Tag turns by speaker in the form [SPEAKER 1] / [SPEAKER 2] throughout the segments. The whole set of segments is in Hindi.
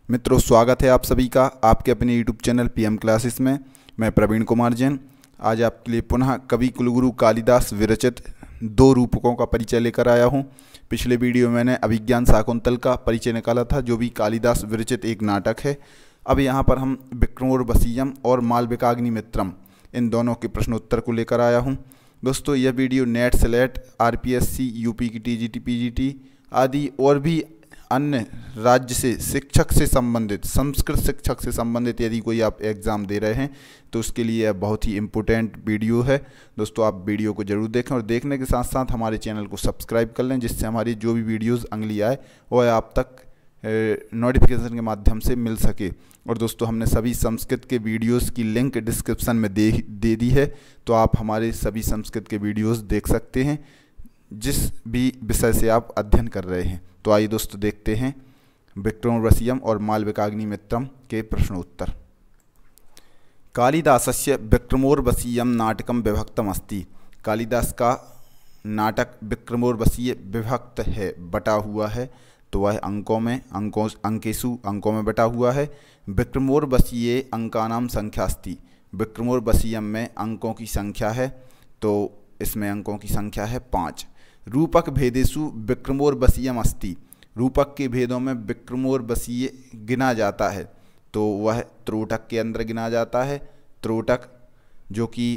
[SPEAKER 1] मित्रों, स्वागत है आप सभी का आपके अपने यूट्यूब चैनल पीएम क्लासेस में। मैं प्रवीण कुमार जैन आज आपके लिए पुनः कवि कुलगुरु कालिदास विरचित दो रूपकों का परिचय लेकर आया हूं। पिछले वीडियो में मैंने अभिज्ञान शाकुंतल का परिचय निकाला था, जो भी कालिदास विरचित एक नाटक है। अब यहाँ पर हम विक्रमोर्वशीयम और मालविकाग्निमित्रम इन दोनों के प्रश्नोत्तर को लेकर आया हूँ। दोस्तों, यह video net select RPSC UP की टीजीटी पीजीटी आदि और भी अन्य राज्य से शिक्षक से संबंधित, संस्कृत शिक्षक से संबंधित यदि कोई आप एग्ज़ाम दे रहे हैं तो उसके लिए यह बहुत ही इम्पोर्टेंट वीडियो है। दोस्तों, आप वीडियो को ज़रूर देखें और देखने के साथ साथ हमारे चैनल को सब्सक्राइब कर लें, जिससे हमारी जो भी वीडियोज़ अगली आए वह आप तक नोटिफिकेशन के माध्यम से मिल सके। और दोस्तों, हमने सभी संस्कृत के वीडियोस की लिंक डिस्क्रिप्शन में दे दी है, तो आप हमारे सभी संस्कृत के वीडियोस देख सकते हैं जिस भी विषय से आप अध्ययन कर रहे हैं। तो आइए दोस्तों, देखते हैं विक्रमोर्वशीयम और मालविकाग्निमित्रम के प्रश्नोत्तर। कालिदासस्य विक्रमोर्वशीयम नाटकम विभक्तम अस्ति। कालिदास का नाटक विक्रमोर्वशीय विभक्त है, बटा हुआ है। तो वह अंकों में बटा हुआ है। विक्रमोर्वशीये अंकानाम संख्यास्ति। विक्रमोर्वशीयम में अंकों की संख्या है, तो इसमें अंकों की संख्या है 5। रूपक भेदेषु विक्रमोर्वशीयम अस्ति। रूपक के भेदों में विक्रमोर्वशीय गिना जाता है, तो वह त्रोटक के अंदर गिना जाता है। त्रोटक जो कि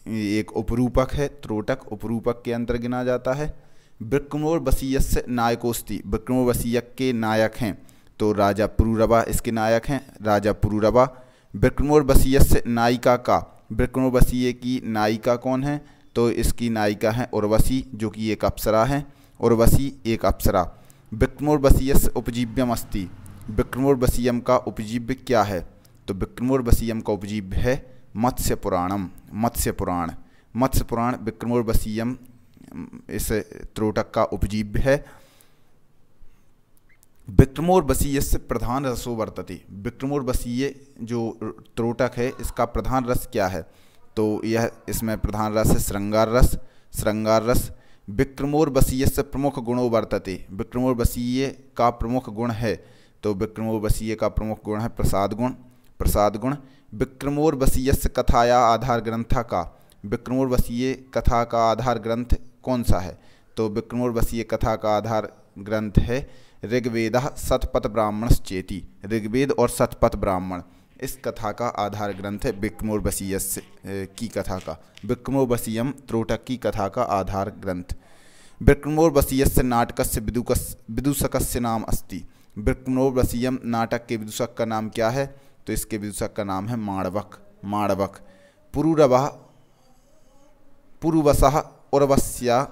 [SPEAKER 1] एक उपरूपक है, त्रोटक उपरूपक के अंदर गिना जाता है। विक्रमोर्वशीयस्य नायकोस्ति। विक्रमोर्वशीय के नायक हैं, तो राजा पुरूरवा इसके नायक हैं, राजा पुरूरवा। विक्रमोर्वशीयस्य नायिका का। विक्रमोर्वशीय की नायिका कौन है? तो इसकी नायिका है उर्वशी, जो कि एक अप्सरा है। उर्वशी एक अप्सरा। विक्रमोर्वशीयस्य उपजीव्यम अस्ति। विक्रमोर्वशीयम का उपजीव्य क्या है? तो विक्रमोर्वशीयम का उपजीव्य है मत्स्य पुराणम, मत्स्य पुराण। मत्स्य पुराण विक्रमोर्वशीयम इस त्रोटक का उपजीव्य है। विक्रमोर्वशीयस्य प्रधान रसो वर्तते। विक्रमोर्वशीय जो त्रोटक है, इसका प्रधान रस क्या है? तो यह इसमें प्रधान रस है श्रृंगार रस, श्रृंगार रस। विक्रमोर्वशीयस्य प्रमुख गुणो वर्तते। विक्रमोर्वशीय का प्रमुख गुण है, तो विक्रमोर्वशीय का प्रमुख गुण है प्रसाद गुण, प्रसाद गुण। विक्रमोर्वशीयस्य कथाया आधार ग्रंथ का। विक्रमोर्वशीय कथा का आधार ग्रंथ कौन सा है? तो विक्रमोर्वशीय कथा का आधार ग्रंथ है ऋग्वेदः शतपथ ब्राह्मणश्चेति। ऋग्वेद और शतपथ ब्राह्मण इस कथा का आधार ग्रंथ है विक्रमोर्वशीय की कथा का। विक्रमोर्वशीयम त्रोटक की कथा का आधार ग्रंथ। विक्रमोर्वशीयस्य नाटकस्य विदूषकस्य नाम अस्ति। विक्रमोर्वशीयम नाटक के विदूषक का नाम क्या है? तो इसके विदूषक का नाम है माणवक, माणवक। पुरूरवा पुरुवसः उर्वश्या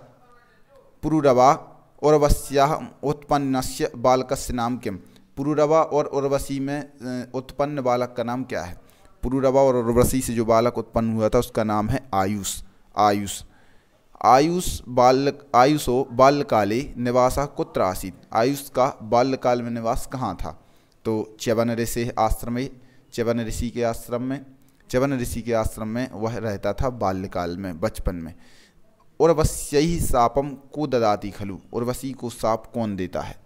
[SPEAKER 1] पुरूरवा उर्वश्याः उत्पन्नस्य बालकस्य नाम किम। पुरूरवा और उर्वशी में उत्पन्न बालक का नाम क्या है? पुरूरवा और उर्वशी से जो बालक उत्पन्न हुआ था उसका नाम है आयुष, आयुष। आयुषो बाल्यकाले निवासः कुत्र आसीत्। आयुष का बाल्यकाल में निवास कहाँ था? तो च्यवन ऋषि आश्रम में, च्यवन ऋषि के आश्रम में, च्यवन ऋषि के आश्रम में वह रहता था बाल्यकाल में, बचपन में। उर्वश्यै शापम को ददाति खलु। उर्वशी को शाप कौन देता है?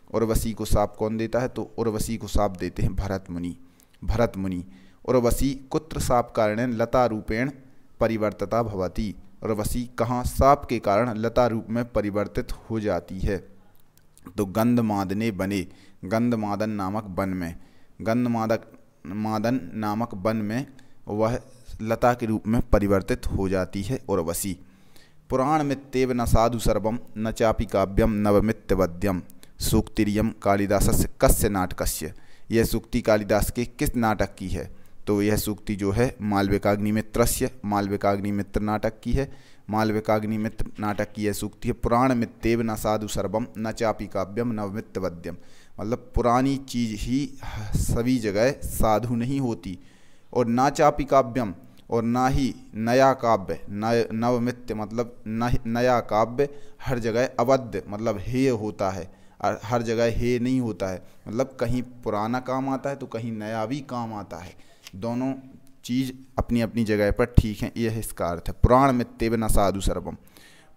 [SPEAKER 1] उर्वशी को शाप कौन देता है? तो उर्वशी को शाप देते हैं भरत मुनि, भरत मुनि। उर्वशी कुत्र शाप कारणेन लता रूपेण परिवर्तिता भवति। उर्वशी कहाँ शाप के कारण लता रूप में परिवर्तित हो जाती है? तो गंधमादने बने, गंधमादन नामक वन में, गंधमादन नामक वन में वह लता के रूप में परिवर्तित हो जाती है उर्वशी। पुराण मित्येव न साधु सर्वम न चापि काव्यम नवमित्यवद्यम। सूक्तिरियम कालिदासस्य कस्य नाटकस्य। यह सूक्ति कालिदास के किस नाटक की है? तो यह सूक्ति जो है मालविकाग्निमित्रस्य, मालविकाग्निमित्र नाटक की है। मालविकाग्निमित्र नाटक की यह सूक्ति है। पुराण मित्येव न साधु सर्वम न चापि काव्यम नवमित्यवद्यम। मतलब पुरानी चीज़ ही सभी जगह साधु नहीं होती, और ना चापि काव्यम, और ना ही नया काव्य। नवमित्य मतलब नया काव्य हर जगह अवध्य मतलब हेय होता है, हर जगह हे नहीं होता है। मतलब कहीं पुराना काम आता है तो कहीं नया भी काम आता है। दोनों चीज़ अपनी अपनी जगह पर ठीक है, यह इसका अर्थ है। पुराण मित्येव न साधु सर्वम।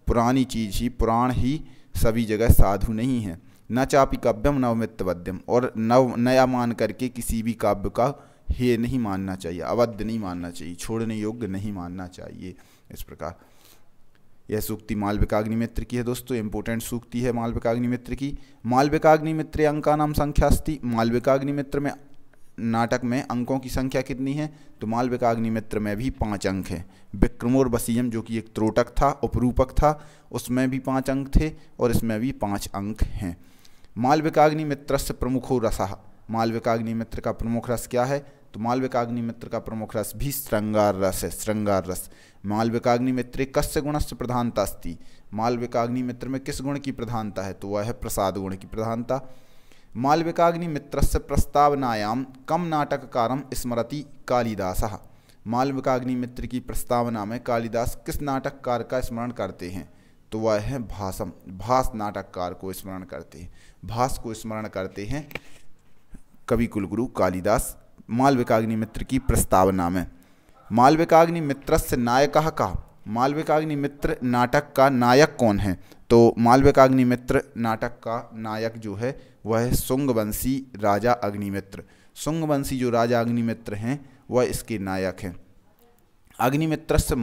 [SPEAKER 1] पुरानी चीज़ ही, पुराण ही सभी जगह साधु नहीं है। न चापि काव्यम नवमित वद्यम, और नया मान करके किसी भी काव्य का हे नहीं मानना चाहिए, अवध्य नहीं मानना चाहिए, छोड़ने योग्य नहीं मानना चाहिए। इस प्रकार यह सूक्ति मालविकाग्निमित्र की है दोस्तों, इंपोर्टेंट सूक्ति है मालविकाग्निमित्र की। मालविकाग्निमित्रे अंकानाम संख्यास्ति, मालविकाग्निमित्र में नाटक में अंकों की संख्या कितनी है? तो मालविकाग्निमित्र में भी 5 अंक हैं। विक्रमोर्वशीयम जो कि एक त्रोटक था, उपरूपक था, उसमें भी 5 अंक थे और इसमें भी 5 अंक हैं। मालविकाग्निमित्रस्य प्रमुखो रसः, मालविकाग्निमित्र का प्रमुख रस क्या है? तो मालविकाग्निमित्र का प्रमुख रस भी श्रृंगार रस है, श्रृंगार रस। मालविकाग्निमित्रे कस्य गुणस्य प्रधानता अस्ति, मालविकाग्निमित्र में किस गुण की प्रधानता है? तो वह है प्रसाद गुण की प्रधानता। मालविकाग्निमित्रस्य प्रस्तावनायां कम नाटककारं स्मरति कालिदासः, मालविकाग्निमित्र की प्रस्तावना में कालिदास किस नाटककार का स्मरण करते हैं? तो वह है भासम, भास नाटककार को स्मरण करते हैं, भास को स्मरण करते हैं कवि कुलगुरु कालिदास मालविकाग्निमित्र की प्रस्तावना में। मालविकाग्निमित्रस्य नायकः कः, मालविकाग्निमित्र नाटक का नायक कौन है? तो मालविकाग्निमित्र नाटक का नायक जो है वह है शुंगवंशी राजा अग्निमित्र। शुंगवंशी जो राजा अग्निमित्र हैं वह इसके नायक हैं। अग्निमित्रस्य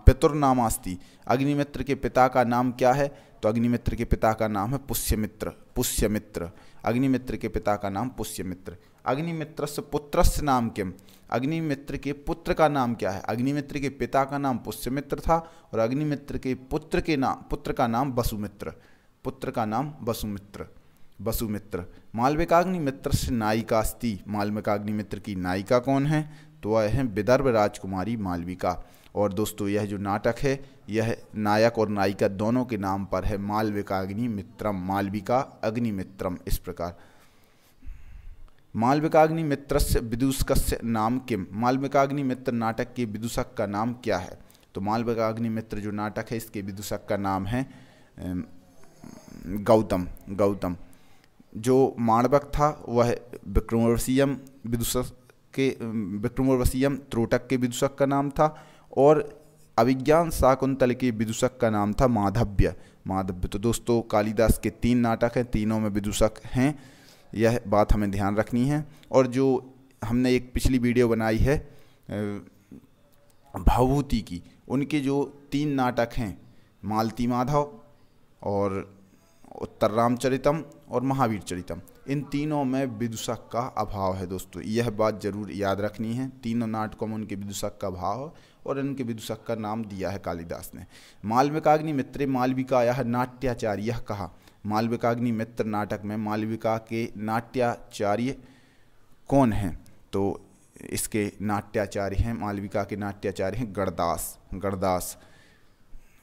[SPEAKER 1] पितुर्नामास्ति, अग्निमित्र के पिता का नाम क्या है? तो अग्निमित्र के पिता का नाम है पुष्यमित्र, पुष्यमित्र। अग्निमित्र के पिता का नाम पुष्यमित्र। अग्निमित्रस्य पुत्रस्य नाम किम, अग्निमित्र के पुत्र का नाम क्या है? अग्निमित्र के पिता का नाम पुष्यमित्र था और अग्निमित्र के पुत्र का नाम वसुमित्र, पुत्र का नाम वसुमित्र, वसुमित्र। मालविकाग्निमित्रस्य नायिकास्ति, मालविकाग्निमित्र की नायिका कौन है? तो वह है विदर्भ राजकुमारी मालविका। और दोस्तों यह जो नाटक है यह नायक और नायिका दोनों के नाम पर है, मालविकाग्निमित्रम, मालविका अग्निमित्रम। इस प्रकार मालविकाग्निमित्रस्य विदूषकस्य नाम किम, मालविकाग्निमित्र नाटक के विदूषक का नाम क्या है? तो मालविकाग्निमित्र जो नाटक है इसके विदूषक का नाम है गौतम, गौतम। जो माणवक था वह विक्रमोर्वशीयम विदूषक के, विक्रमोर्वशीयम त्रोटक के विदूषक का नाम था, और अभिज्ञान शाकुंतल के विदूषक का नाम था माधव्य, माधव्य। तो दोस्तों कालिदास के 3 नाटक हैं, तीनों में विदूषक हैं, यह बात हमें ध्यान रखनी है। और जो हमने एक पिछली वीडियो बनाई है भावभूति की, उनके जो 3 नाटक हैं मालती माधव और उत्तर रामचरितम और महावीर चरितम, इन तीनों में विदूषक का अभाव है दोस्तों, यह बात जरूर याद रखनी है। तीनों नाटकों में उनके विदूषक का अभाव और इनके विदूषक का नाम दिया है कालिदास ने। मालविकाग्निमित्रे मालविकायाः नाट्याचार्यः कहा, मालविकाग्निमित्र नाटक में मालविका के नाट्याचार्य कौन हैं? तो इसके नाट्याचार्य हैं, मालविका के नाट्याचार्य हैं गणदास, गणदास।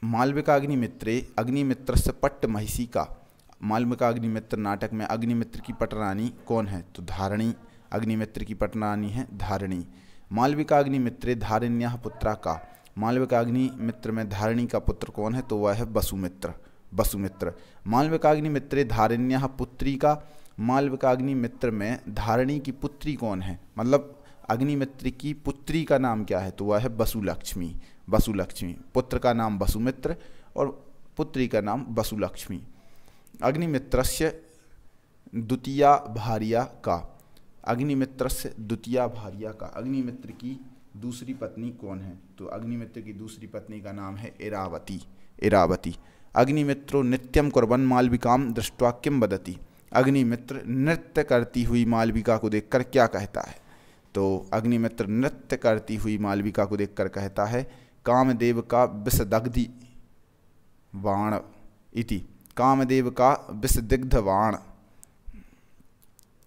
[SPEAKER 1] मालविकाग्निमित्रे अग्निमित्रस्य पट्टमहिषिका, मालविकाग्निमित्र नाटक में अग्निमित्र की पटरानी कौन है? तो धारणी, अग्निमित्र की पटरानी है धारणी। मालविकाग्निमित्रे धारिण्याः पुत्रा का, मालविकाग्निमित्र में धारिणी का पुत्र कौन है? तो वह है वसुमित्र, वसुमित्र। मालविकाग्निमित्रे धारिण्याः पुत्री का, मालविकाग्निमित्र में धारिणी की पुत्री कौन है? मतलब अग्निमित्र की पुत्री का नाम क्या है? तो वह है वसुलक्ष्मी, वसुलक्ष्मी। पुत्र का नाम वसुमित्र और पुत्री का नाम वसुलक्ष्मी। अग्निमित्रस्य द्वितीया भार्या का, अग्निमित्रस्य द्वितीया भार्या का, अग्निमित्र की दूसरी पत्नी कौन है? तो अग्निमित्र की दूसरी पत्नी का नाम है इरावती, इरावती। अग्निमित्रो नित्यम कुर्वन् मालविकाम दृष्ट्वा किम वदति, अग्निमित्र नृत्य करती हुई मालविका को देखकर क्या कहता है? तो अग्निमित्र नृत्य करती हुई मालविका को देखकर कहता है कामदेव का विषदग्धि वाण इति, कामदेव का विषदिग्ध वाण।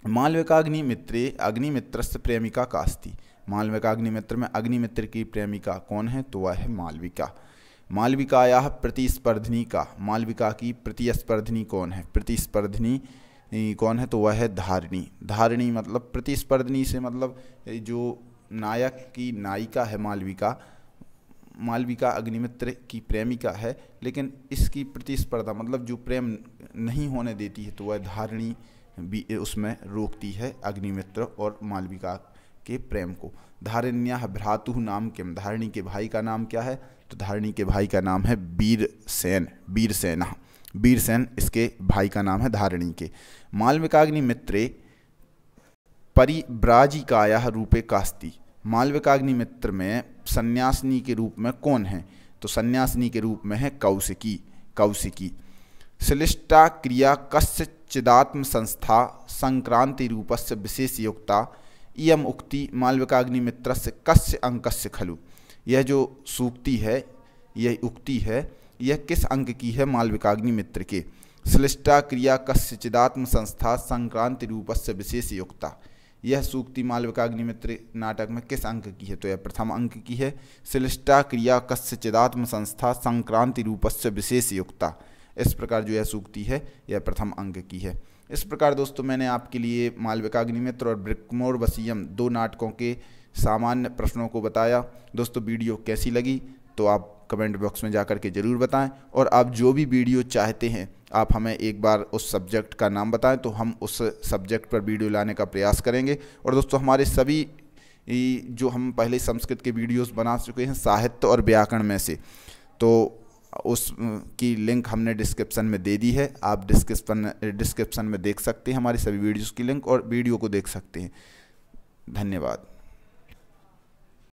[SPEAKER 1] मालविकाग्निमित्रे अग्निमित्रस्य प्रेमिका कास्ति, मालविकाग्निमित्र में अग्निमित्र की प्रेमिका कौन है? तो वह है मालविका। मालविकायाः प्रतिस्पर्धिनी का, मालविका की प्रतिस्पर्धिनी कौन है? प्रतिस्पर्धिनी कौन है? तो वह है धारिणी, धारिणी मतलब प्रतिस्पर्धिनी से मतलब जो नायक की नायिका है मालविका, मालविका अग्निमित्र की प्रेमिका है, लेकिन इसकी प्रतिस्पर्धा मतलब जो प्रेम नहीं होने देती है तो वह धारिणी भी उसमें रोकती है अग्निमित्र और मालविका के प्रेम को। धारिण्याः भ्रातुः नाम किम, धारिणी के भाई का नाम क्या है? तो धारिणी के भाई का नाम है वीरसेन, वीरसेनः, वीरसेन इसके भाई का नाम है धारिणी के। मालविकाग्निमित्रे परिव्राजिकायाः रूपे कास्ति। मालविकाग्निमित्र में सन्यासिनी के रूप में कौन है? तो सन्यासिनी के रूप में है कौशिकी। कौशिकी। श्लिष्टा क्रिया कस्य चिदात्म संस्था संक्रांति रूपस्य विशेष युक्ता इयम उक्ति मालविकाग्निमित्रस्य कस्य अंकस्य खलु। यह जो सूक्ति है, यह उक्ति है, यह किस अंक की है? मालविकाग्निमित्र के। श्लिष्टा क्रिया कस्य चिदात्म संस्था संक्रांति रूपस्य विशेष युक्ता, यह सूक्ति मालविकाग्निमित्र नाटक में किस अंक की है? तो यह प्रथम अंक की है। श्लिष्टा क्रिया कस्य चिदात्म संस्था संक्रांति रूपस्य विशेष युक्ता, इस प्रकार जो यह सूक्ति है यह प्रथम अंक की है। इस प्रकार दोस्तों मैंने आपके लिए मालविकाग्निमित्र और ब्रिकमोरवशियम दो नाटकों के सामान्य प्रश्नों को बताया। दोस्तों वीडियो कैसी लगी तो आप कमेंट बॉक्स में जाकर के ज़रूर बताएं, और आप जो भी वीडियो चाहते हैं आप हमें एक बार उस सब्जेक्ट का नाम बताएं तो हम उस सब्जेक्ट पर वीडियो लाने का प्रयास करेंगे। और दोस्तों हमारे सभी जो हम पहले संस्कृत के वीडियोस बना चुके हैं साहित्य और व्याकरण में से, तो उस की लिंक हमने डिस्क्रिप्शन में दे दी है। आप डिस्क्रिप्शन में देख सकते हैं हमारी सभी वीडियोस की लिंक और वीडियो को देख सकते हैं। धन्यवाद।